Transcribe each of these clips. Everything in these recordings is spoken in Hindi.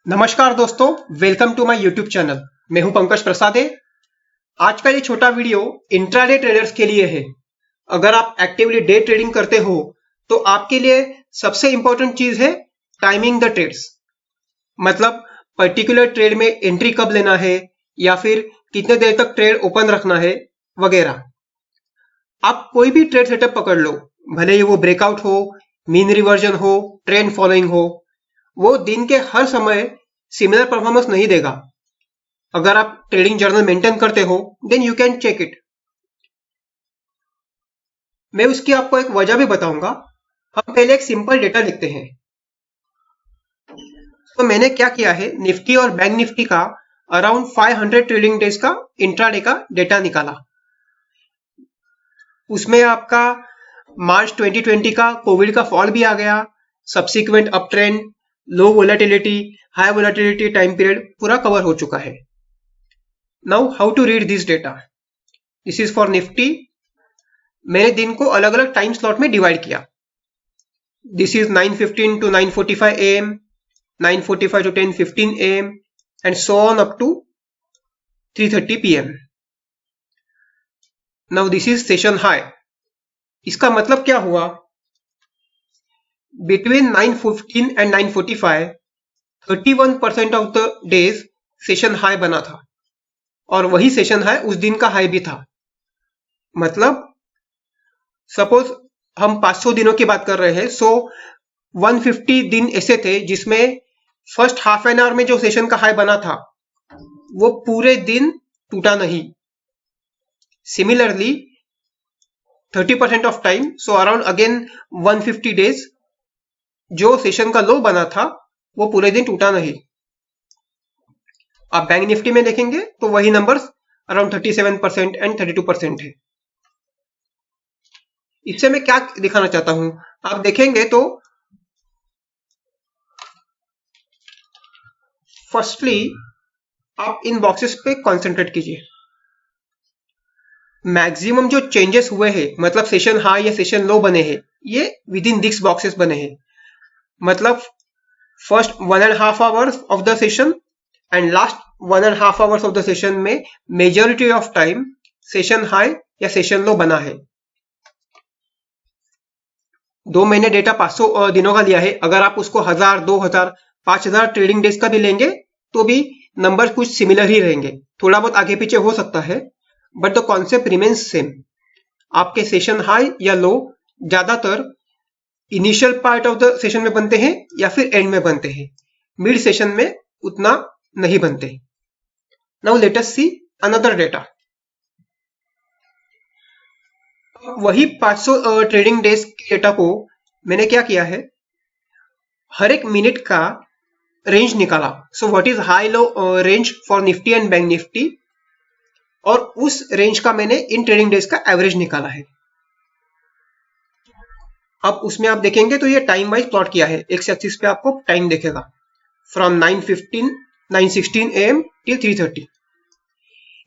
नमस्कार दोस्तों, welcome to my YouTube channel. मैं हूं पंकज प्रसादे। आज का ये छोटा वीडियो इंट्राडे ट्रेडर्स के लिए है। अगर आप एक्टिवली डे ट्रेडिंग करते हो तो आपके लिए सबसे इंपॉर्टेंट चीज है टाइमिंग द ट्रेड्स। मतलब पर्टिकुलर ट्रेड में एंट्री कब लेना है या फिर कितने देर तक ट्रेड ओपन रखना है वगैरह। आप कोई भी ट्रेड सेटअप पकड़ लो, भले ही वो ब्रेकआउट हो, मीन रिवर्जन हो, ट्रेंड फॉलोइंग हो, वो दिन के हर समय सिमिलर परफॉर्मेंस नहीं देगा। अगर आप ट्रेडिंग जर्नल मेंटेन करते हो then you can check it. मैं उसकी आपको एक वजह भी बताऊंगा। हम पहले एक सिंपल डेटा लिखते हैं। तो मैंने क्या किया है, निफ्टी और बैंक निफ्टी का अराउंड 500 ट्रेडिंग डेज का इंट्राडे का डेटा निकाला। उसमें आपका मार्च 2020 का कोविड का फॉल भी आ गया, subsequent up trend, low volatility, high volatility time period पूरा कवर हो चुका है। Now how to read this data. This is for Nifty. मैंने दिन को अलग अलग टाइम स्लॉट में डिवाइड किया। This is 9:15 to 9:45 AM, 9:45 to 10:15 AM and so on up to 3:30 PM। Now this is session high. इसका मतलब क्या हुआ, between 9:15 and 9:45 31% of the days session high बना था और वही सेशन हाई उस दिन का हाई भी था। मतलब सपोज हम 500 दिनों की बात कर रहे हैं, सो 150 दिन ऐसे थे जिसमें फर्स्ट हाफ एन आवर में जो सेशन का हाई बना था वो पूरे दिन टूटा नहीं। Similarly 30% of time, so around again 150 days, जो सेशन का लो बना था वो पूरे दिन टूटा नहीं। आप बैंक निफ्टी में देखेंगे तो वही नंबर्स अराउंड 37% एंड 32% है। इससे मैं क्या दिखाना चाहता हूं, आप देखेंगे तो फर्स्टली आप इन बॉक्सेस पे कंसंट्रेट कीजिए। मैक्सिमम जो चेंजेस हुए हैं, मतलब सेशन हाई या सेशन लो बने हैं, ये विद इन दिस बॉक्सेस बने हैं। मतलब first 1.5 hours of the session and last 1.5 hours of the session में majority of time session high या सेशन लो बना है। 2 महीने डेटा 500 दिनों का लिया है। अगर आप उसको 1000, 2000, 5000 ट्रेडिंग डेज का भी लेंगे तो भी नंबर कुछ सिमिलर ही रहेंगे। थोड़ा बहुत आगे पीछे हो सकता है, but the concept remains same. आपके सेशन हाई या लो ज्यादातर initial part of the session में बनते हैं या फिर एंड में बनते हैं। मिड सेशन में उतना नहीं बनते। Now let us see another data. वही 500 ट्रेडिंग डेज के डेटा को मैंने क्या किया है, हर एक मिनट का रेंज निकाला। So what is high low range for Nifty and bank Nifty, और उस रेंज का मैंने इन ट्रेडिंग डेज का एवरेज निकाला है। अब उसमें आप देखेंगे तो ये टाइम वाइज प्लॉट किया है। एक्स एक्सिस पे आपको टाइम देखेगा फ्रॉम 9:16 AM टिल 3:30।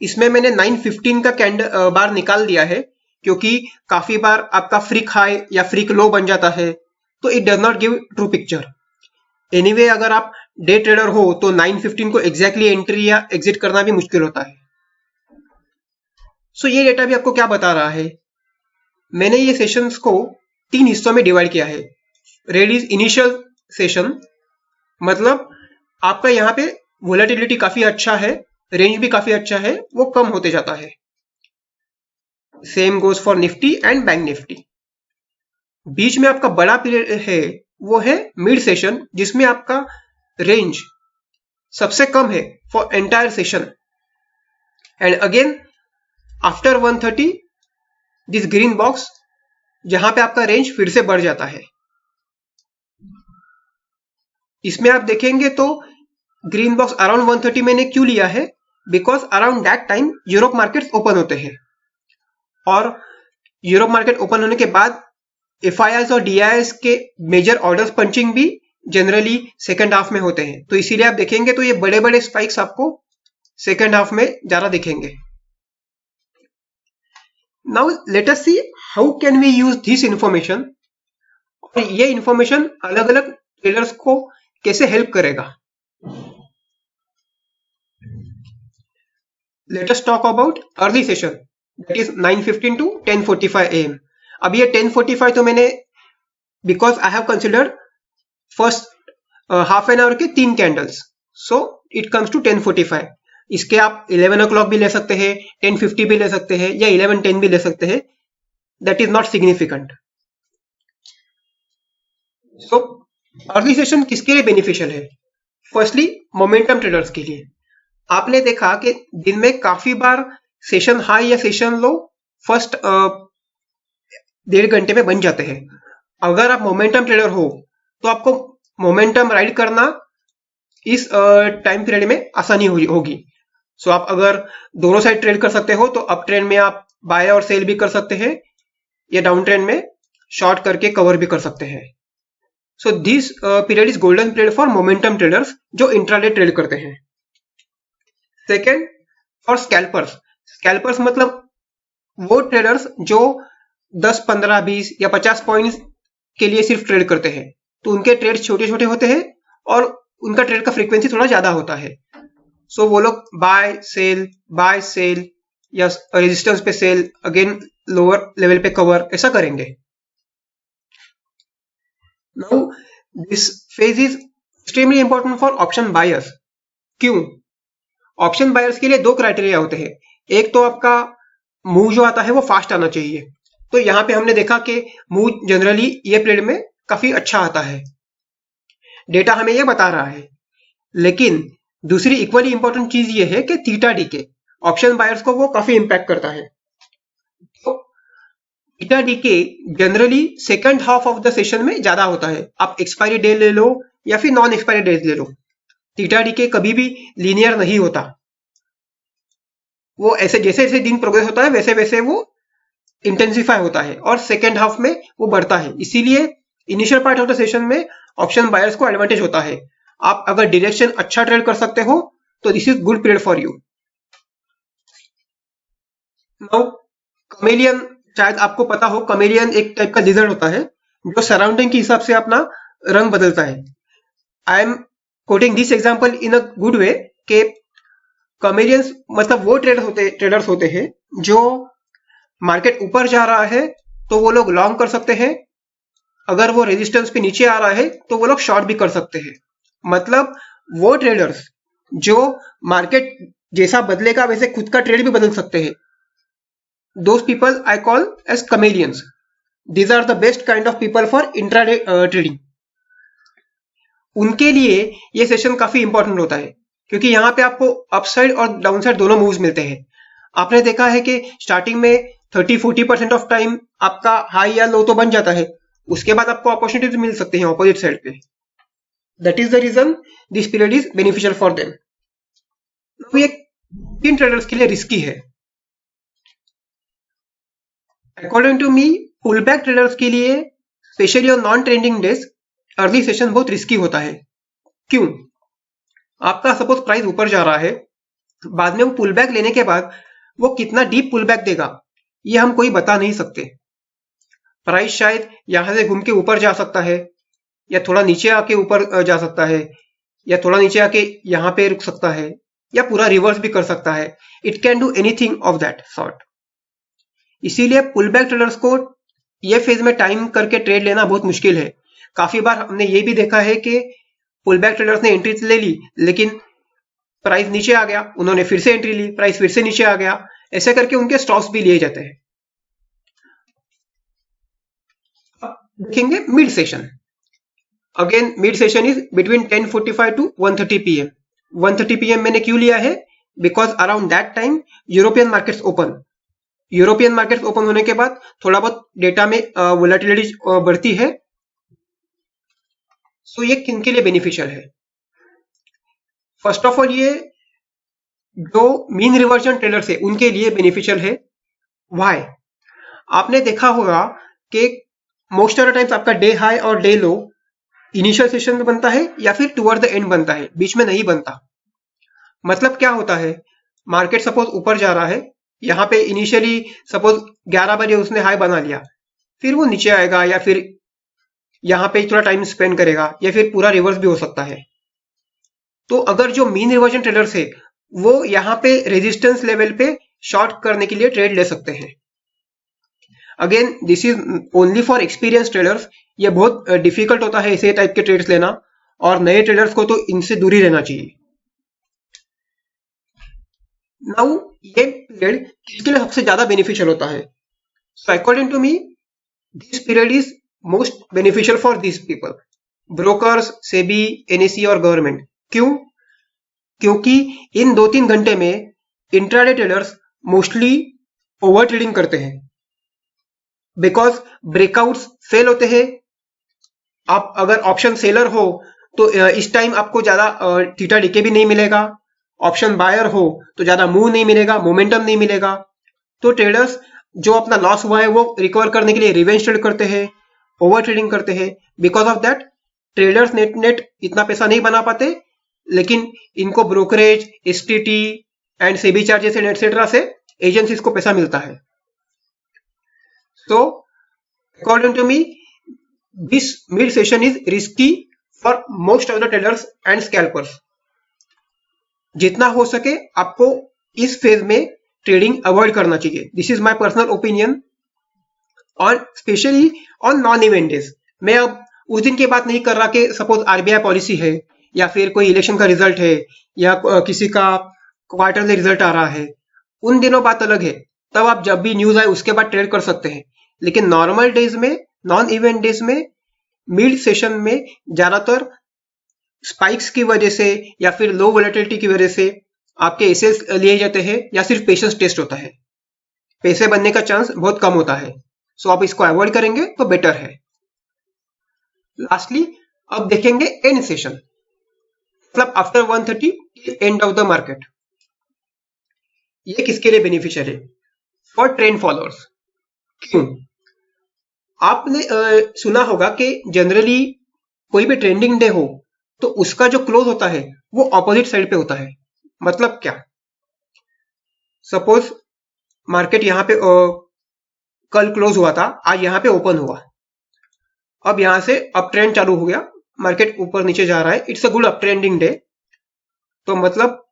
इसमें मैंने 9:15 का कैंडल बार निकाल दिया है क्योंकि काफी बार आपका फ्रीक हाई या फ्रीक लो बन जाता है, तो it does not give true picture. Anyway अगर आप डे ट्रेडर हो तो 9:15 को एग्जैक्टली एंट्री या एग्जिट करना भी मुश्किल होता है। सो ये डेटा भी आपको क्या बता रहा है, मैंने ये सेशंस को 3 हिस्सों में डिवाइड किया है। रेड इज इनिशियल सेशन, मतलब आपका यहाँ पे वोलेटिलिटी काफी अच्छा है, रेंज भी काफी अच्छा है, वो कम होते जाता है। Same goes for Nifty and bank Nifty. बीच में आपका बड़ा पीरियड है, वो है मिड सेशन, जिसमें आपका रेंज सबसे कम है for entire session. And again after 1:30 this green box, जहां पे आपका रेंज फिर से बढ़ जाता है। इसमें आप देखेंगे तो ग्रीन बॉक्स अराउंड 1:30 मैंने क्यों लिया है, because around that time Europe markets open होते हैं और यूरोप मार्केट ओपन होने के बाद एफआईआईस और डीआईएस के मेजर ऑर्डर्स पंचिंग भी जनरली सेकेंड हाफ में होते हैं। तो इसीलिए आप देखेंगे तो ये बड़े बड़े स्पाइक्स आपको सेकेंड हाफ में ज्यादा दिखेंगे। Now let us see how can we use this information, और ये इंफॉर्मेशन अलग अलग ट्रेडर्स को कैसे हेल्प करेगा। Let us talk about early session, that is 9:15 to 10:45 AM। अब ये 10:45 तो मैंने because I have considered first half an hour के 3 candles, so it comes to 10:45। इसके आप 11 o'clock भी ले सकते हैं, 10:50 भी ले सकते हैं, या 11:10 भी ले सकते हैं, that is not significant. So early session किसके लिए बेनिफिशियल है? फर्स्टली मोमेंटम ट्रेडर्स के लिए। आपने देखा कि दिन में काफी बार सेशन हाई या सेशन लो फर्स्ट 1.5 घंटे में बन जाते हैं। अगर आप मोमेंटम ट्रेडर हो तो आपको मोमेंटम राइड करना इस टाइम पीरियड में आसानी होगी। सो आप अगर दोनों साइड ट्रेड कर सकते हो तो अप ट्रेंड में आप बाय और सेल भी कर सकते हैं, या डाउन ट्रेंड में शॉर्ट करके कवर भी कर सकते हैं। So this period is golden period for momentum traders जो इंट्राडे ट्रेड करते हैं। Second, for scalpers. स्कैल्पर्स मतलब वो ट्रेडर्स जो 10, 15, 20 या 50 पॉइंट्स के लिए सिर्फ ट्रेड करते हैं, तो उनके ट्रेड छोटे छोटे होते हैं और उनका ट्रेड का फ्रीक्वेंसी थोड़ा ज्यादा होता है। सो वो लोग बाय सेल या रेजिस्टेंस पे सेल, अगेन लोअर लेवल पे कवर, ऐसा करेंगे। Now this phase is extremely important for option buyers. क्यों? ऑप्शन बायर्स के लिए 2 क्राइटेरिया होते हैं। एक तो आपका मूव जो आता है वो फास्ट आना चाहिए। तो यहां पे हमने देखा कि मूव जनरली ये पीरियड में काफी अच्छा आता है, डेटा हमें ये बता रहा है। लेकिन दूसरी इक्वली इंपॉर्टेंट चीज ये है कि थीटा डीके ऑप्शन बायर्स को वो काफी इंपैक्ट करता है। तो theta decay generally second half of the session में ज्यादा होता है। आप एक्सपायरी डे ले लो या फिर नॉन एक्सपायरी डेज ले लो, थीटा डीके कभी भी लीनियर नहीं होता। वो ऐसे जैसे जैसे दिन प्रोग्रेस होता है वैसे वैसे वो इंटेंसिफाई होता है और सेकेंड हाफ में वो बढ़ता है। इसीलिए initial part of the session में ऑप्शन बायर्स को एडवांटेज होता है। आप अगर डायरेक्शन अच्छा ट्रेड कर सकते हो तो this is good period for you. Now chameleon, शायद आपको पता हो, कमेलियन एक टाइप का लिजर्ड होता है जो सराउंडिंग के हिसाब से अपना रंग बदलता है। I am quoting this example in a good way के कमेलियंस मतलब वो ट्रेडर्स होते हैं जो मार्केट ऊपर जा रहा है तो वो लोग लॉन्ग कर सकते हैं, अगर वो रेजिस्टेंस पे नीचे आ रहा है तो वो लोग शॉर्ट भी कर सकते हैं। मतलब वो ट्रेडर्स जो मार्केट जैसा बदलेगा वैसे खुद का ट्रेड भी बदल सकते हैं, those people I call as chameleons. These are the best kind of people for intraday trading. उनके लिए ये सेशन काफी इंपॉर्टेंट होता है क्योंकि यहाँ पे आपको अपसाइड और डाउनसाइड दोनों मूव्स मिलते हैं। आपने देखा है कि स्टार्टिंग में 30-40% ऑफ टाइम आपका हाई या लो तो बन जाता है, उसके बाद आपको अपॉर्चुनिटीज मिल सकते हैं ऑपोजिट साइड पे। That is the reason this period is beneficial for them. ये 3 ट्रेडर्स के लिए रिस्की है। According to me, pull back traders के लिए specially on non trending days early session बहुत रिस्की होता है। क्यों? आपका सपोज प्राइस ऊपर जा रहा है, बाद में वो पुल बैक लेने के बाद वो कितना डीप पुल बैक देगा ये हम कोई बता नहीं सकते। प्राइस शायद यहां से घूम के ऊपर जा सकता है, या थोड़ा नीचे आके ऊपर जा सकता है, या थोड़ा नीचे आके यहां पे रुक सकता है, या पूरा रिवर्स भी कर सकता है। It can do anything of that sort. इसीलिए पुल बैक ट्रेडर्स को ये फेज में टाइम करके ट्रेड लेना बहुत मुश्किल है। काफी बार हमने ये भी देखा है कि पुल बैक ट्रेडर्स ने एंट्री ले ली लेकिन प्राइस नीचे आ गया, उन्होंने फिर से एंट्री ली, प्राइस फिर से नीचे आ गया, ऐसे करके उनके स्टॉप्स भी लिए जाते हैं। देखेंगे mid session. Again mid session is between 10:45 to 1:30 PM। 1:30 PM मैंने क्यों लिया है? Because around that time European markets open. European markets open होने के बाद थोड़ा बहुत डेटा में वोलेटिलिटी बढ़ती है। सो ये किनके लिए बेनिफिशियल है? फर्स्ट ऑफ ऑल ये जो मीन रिवर्जन ट्रेडर्स है उनके लिए बेनिफिशियल है। व्हाई? आपने देखा होगा कि मोस्ट ऑफ द टाइम्स आपका डे हाई और डे लो इनिशियल सेशन में बनता है या फिर टुवर्ड द एंड बनता है, बीच में नहीं बनता। मतलब क्या होता है, मार्केट सपोज ऊपर जा रहा है, यहाँ पे इनिशियली सपोज 11 बजे उसने हाई बना लिया, फिर वो नीचे आएगा या फिर यहाँ पे थोड़ा टाइम स्पेंड करेगा या फिर पूरा रिवर्स भी हो सकता है। तो अगर जो मीन रिवर्जन ट्रेडर्स है वो यहाँ पे रेजिस्टेंस लेवल पे शॉर्ट करने के लिए ट्रेड ले सकते हैं। Again this is only for experience traders. ये बहुत डिफिकल्ट होता है ऐसे टाइप के ट्रेड्स लेना, और नए ट्रेडर्स को तो इनसे दूर ही रहना चाहिए। नाउ ये पीरियड किसके लिए सबसे ज्यादा बेनिफिशियल होता है? So according to me this period is most beneficial for this people, brokers, SEBI, NSE और गवर्नमेंट। क्यों? क्योंकि इन 2-3 घंटे में intraday traders mostly over trading करते हैं, बिकॉज ब्रेकआउट्स फेल होते हैं। आप अगर ऑप्शन सेलर हो तो इस टाइम आपको ज्यादा थीटा डीके भी नहीं मिलेगा। ऑप्शन बायर हो तो ज्यादा मूव नहीं मिलेगा, मोमेंटम नहीं मिलेगा। तो ट्रेडर्स जो अपना लॉस हुआ है वो रिकवर करने के लिए रिवेंज ट्रेड करते हैं, ओवर ट्रेडिंग करते हैं। Because of that traders net इतना पैसा नहीं बना पाते, लेकिन इनको brokerage, STT and SEBI charges and etcetera से एजेंसीज को पैसा मिलता है। So, according to me, this mid session is risky for most of the traders and scalpers. जितना हो सके आपको इस फेज में ट्रेडिंग अवॉइड करना चाहिए। This is my personal opinion, और specially on non event days. मैं अब उस दिन की बात नहीं कर रहा कि सपोज आरबीआई पॉलिसी है, या फिर कोई इलेक्शन का रिजल्ट है, या किसी का क्वार्टरली रिजल्ट आ रहा है। उन दिनों बात अलग है, तब आप जब भी न्यूज आए उसके बाद ट्रेड कर सकते हैं। लेकिन नॉर्मल डेज में, नॉन इवेंट डेज में, मिड सेशन में ज्यादातर स्पाइक्स की वजह से या फिर लो वोलेटिलिटी की वजह से आपके एसेस लिए जाते हैं, या सिर्फ पेशेंस टेस्ट होता है। पैसे बनने का चांस बहुत कम होता है। सो आप इसको अवॉइड करेंगे तो बेटर है। लास्टली अब देखेंगे एंड सेशन, मतलब after 1:30 and of the market. ये किसके लिए बेनिफिशियल है? For trend followers. क्यों? आपने सुना होगा कि जनरली कोई भी ट्रेंडिंग डे हो तो उसका जो क्लोज होता है वो ऑपोजिट साइड पे होता है। मतलब क्या? सपोज मार्केट यहाँ पे कल क्लोज हुआ था, आज यहाँ पे ओपन हुआ। अब यहाँ से अप ट्रेंड चालू हो गया, मार्केट ऊपर नीचे जा रहा है, it's a good up trending day. तो मतलब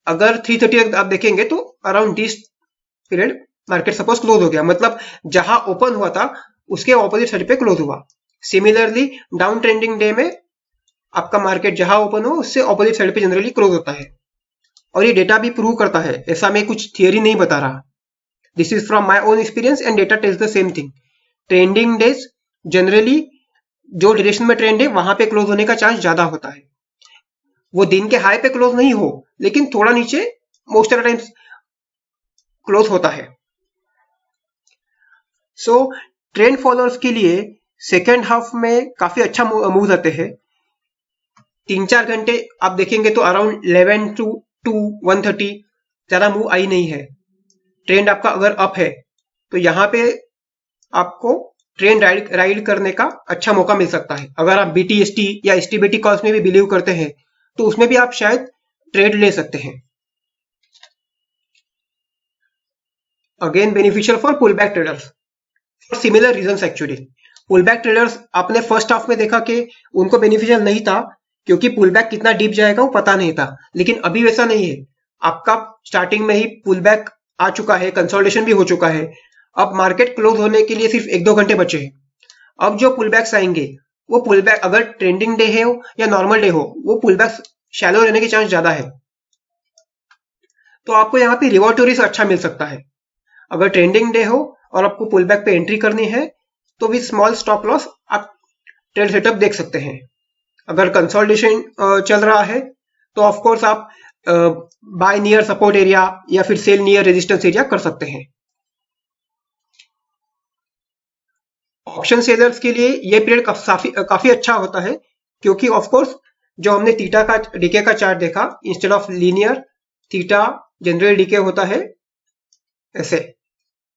अगर 3:30 आप देखेंगे तो around this period market suppose close हो गया, मतलब जहां ओपन हुआ था उसके ऑपोजिट साइड पे क्लोज हुआ। सिमिलरली डाउन ट्रेंडिंग डे में आपका मार्केट जहां ओपन हो उससे ऑपोजिट साइड पे जनरली क्लोज होता है। और ये डेटा भी प्रूव करता है, ऐसा मैं कुछ थियरी नहीं बता रहा। This is from my own experience and data tells the same thing. Trending days generally जो डायरेक्शन में ट्रेंड है वहां पे क्लोज होने का चांस ज्यादा होता है। वो दिन के हाई पे क्लोज नहीं हो, लेकिन थोड़ा नीचे most of the times close होता है। सो ट्रेंड फॉलोअर्स के लिए सेकेंड हाफ में काफी अच्छा मूव आते हैं। 3-4 घंटे आप देखेंगे तो अराउंड 11 to 1:30 ज्यादा मूव आई नहीं है। ट्रेंड आपका अगर अप है तो यहाँ पे आपको ट्रेंड राइड करने का अच्छा मौका मिल सकता है। अगर आप बीटीएसटी या एसटीबीटी कॉल्स में भी बिलीव करते हैं तो उसमें भी आप शायद ट्रेड ले सकते हैं। Again beneficial for pull back traders for similar reasons. Actually pull back traders आपने फर्स्ट हाफ में देखा कि उनको बेनिफिशियल नहीं था, क्योंकि पुल बैक कितना डीप जाएगा वो पता नहीं था। लेकिन अभी वैसा नहीं है, आपका स्टार्टिंग में ही पुल बैक आ चुका है, कंसोलिडेशन भी हो चुका है। अब मार्केट क्लोज होने के लिए सिर्फ 1-2 घंटे बचे हैं। अब जो पुल बैक्स आएंगे वो पुल बैक अगर ट्रेंडिंग डे है या नॉर्मल डे हो, वो पुल बैक शैलो रहने के चांस ज्यादा है। तो आपको यहाँ पे रिवॉर्ड टू रिस्क अच्छा मिल सकता है। अगर ट्रेंडिंग डे हो और आपको पुल बैक पे एंट्री करनी है तो विद स्मॉल स्टॉप लॉस आप ट्रेड सेटअप देख सकते हैं। अगर कंसोलिडेशन चल रहा है तो ऑफ कोर्स आप बाय नियर सपोर्ट एरिया या फिर सेल नियर रेजिस्टेंस एरिया कर सकते हैं। ऑप्शन सेलर्स के लिए ये पीरियड काफी अच्छा होता है, क्योंकि ऑफ कोर्स जो हमने थीटा का डीके का चार्ट देखा, instead of linear theta general decay होता है ऐसे।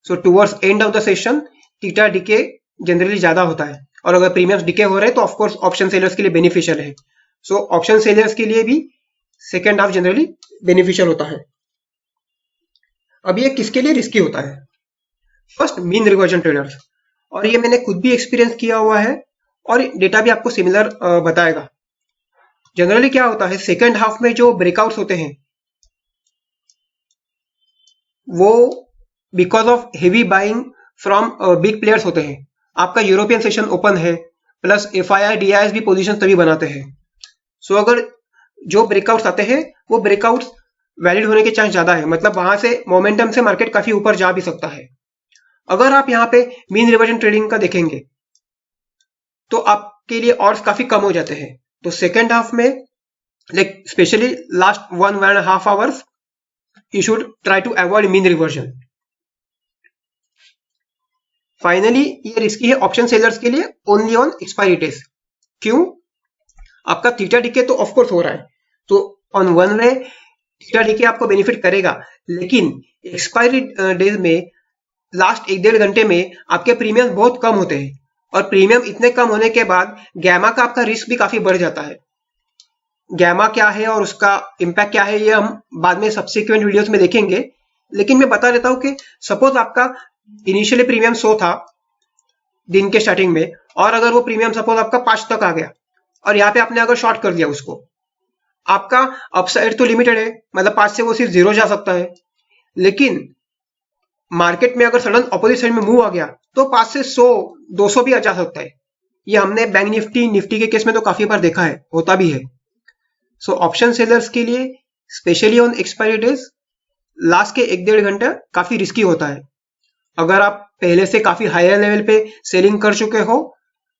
So towards end of the session theta decay generally ज्यादा होता है, और अगर प्रीमियम्स डीके हो रहे हैं तो ऑफ कोर्स ऑप्शन सेलर्स के लिए बेनिफिशियल है। सो ऑप्शन सेलर्स के लिए भी सेकेंड हाफ जनरली बेनिफिशियल होता है। अब ये किसके लिए रिस्की होता है? फर्स्ट मीन रिवर्जन ट्रेडर्स, और ये मैंने खुद भी एक्सपीरियंस किया हुआ है और डेटा भी आपको सिमिलर बताएगा। जनरली क्या होता है, सेकेंड हाफ में जो ब्रेकआउट्स होते हैं वो because of heavy buying from big players होते हैं। आपका यूरोपियन सेशन ओपन है, प्लस FII DIS भी पोजीशन तभी बनाते हैं। सो अगर जो ब्रेकआउट्स आते हैं वो ब्रेकआउट्स वैलिड होने के चांस ज्यादा है, मतलब वहां से मोमेंटम से मार्केट काफी ऊपर जा भी सकता है। अगर आप यहाँ पे मीन रिवर्जन ट्रेडिंग का देखेंगे तो आपके लिए ऑड्स काफी कम हो जाते हैं। तो सेकेंड हाफ में like specially last 1.5 hours you should try to avoid mean reversion. Finally ये रिस्की है ऑप्शन सेलर्स के लिए ओनली ऑन एक्सपायरी डेज। क्यों? आपका थीटा डीके तो ऑफकोर्स हो रहा है, तो on one way theta DK आपको बेनिफिट करेगा, लेकिन एक्सपायरी डेज में लास्ट 1-1.5 घंटे में आपके प्रीमियम बहुत कम होते हैं, और प्रीमियम इतने कम होने के बाद गैमा का आपका रिस्क भी काफी बढ़ जाता है। गैमा क्या है और उसका इम्पैक्ट क्या है ये हम बाद में सब्सिक्वेंट वीडियोस में देखेंगे, लेकिन मैं बता देता हूं कि सपोज आपका इनिशियली प्रीमियम 100 था दिन के स्टार्टिंग में, और अगर वो प्रीमियम सपोज आपका 5 तक आ गया और यहाँ पे आपने अगर शॉर्ट कर दिया उसको, आपका अपसाइड तो लिमिटेड है, मतलब 5 से वो सिर्फ 0 जा सकता है, लेकिन मार्केट में अगर सडन अपोजिट साइड में मूव आ गया तो 5 से 100-200 भी जा सकता है। ये हमने बैंक निफ्टी के केस में तो काफी बार देखा है, होता भी है। सो ऑप्शन सेलर्स के लिए specially on expiry days last के 1-1.5 घंटा काफी रिस्की होता है। अगर आप पहले से काफी हायर लेवल पे सेलिंग कर चुके हो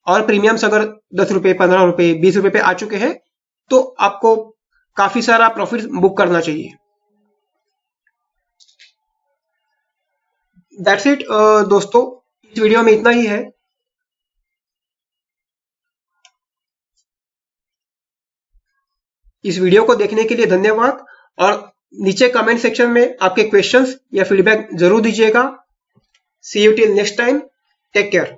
और प्रीमियम्स अगर 10 रुपए, 15 रुपए, 20 रुपए पे आ चुके हैं, तो आपको काफी सारा प्रॉफिट बुक करना चाहिए। दैट्स इट दोस्तों, इस वीडियो में इतना ही है। इस वीडियो को देखने के लिए धन्यवाद, और नीचे कमेंट सेक्शन में आपके क्वेश्चंस या फीडबैक जरूर दीजिएगा। See you till next time, take care.